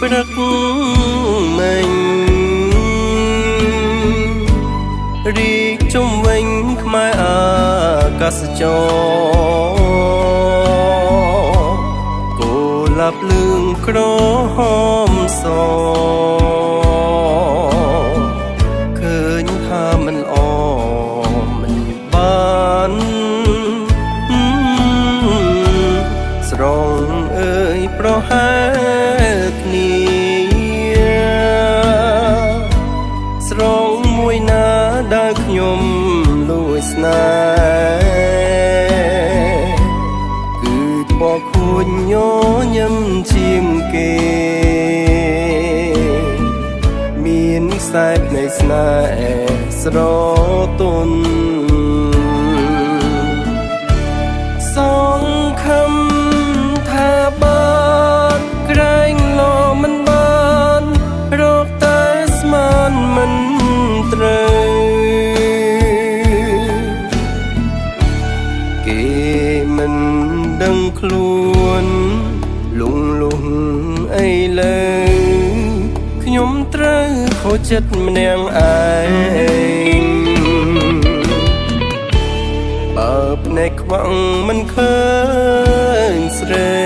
ព្រឹកមិញរីកជុំវិញខ្មែរអាកាសចរគោលាប់លឿងក្រហមសឃើញថាមិនអមិនបានស្រងអើយប្រហែលគ្នាស្រងមួយណាដែលខ្ញុំលួចស្នេហ៍គឺបកខួនញញឹមជាងគេមានខ្សែភ្នែកស្នេហ៍ស្រទន់សងខំថាបានក្រែងលោមិនបានរកតែស្មានមិនត្រូវគេមិនដឹងខ្លួនលងអីលើខ្ញុំត្រូវខូចចិត្តម្នាក់ឯងបើភ្នែកខ្វាំងមិនឃើញស្រី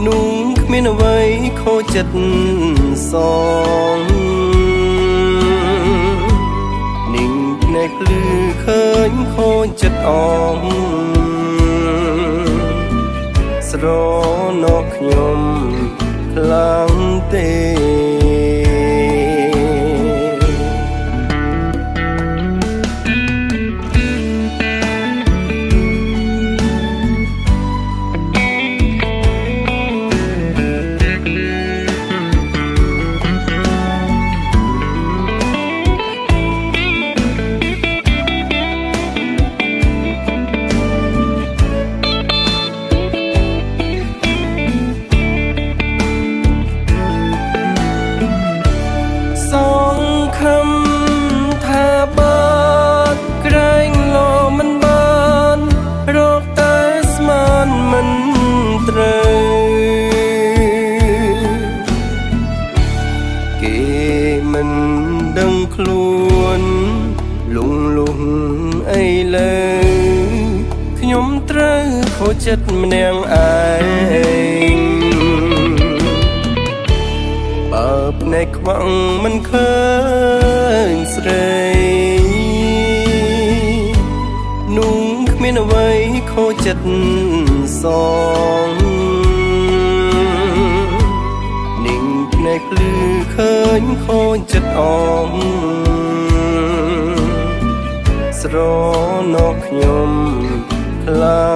នោះគ្មានអ្វីខូចចិត្តសងនិងភ្នែកភ្លឺឃើញខូចចិត្តអងស្រណោះខ្ញុំខ្លាំងទេថាបានក្រែងលោមិនបានរកតែស្មានមិនត្រូវគេមិនដឹងខ្លួនលងអីលើខ្ញុំត្រូវខូចចិត្តម្នាក់ឯងបើភ្នែកខ្វាំងមិនឃើញស្រីនោះគ្មានអ្វីខូចចិត្តសងនិងភ្នែកភ្លឺឃើញខូចចិត្តអងស្រណោះខ្ញុំខ្លាំង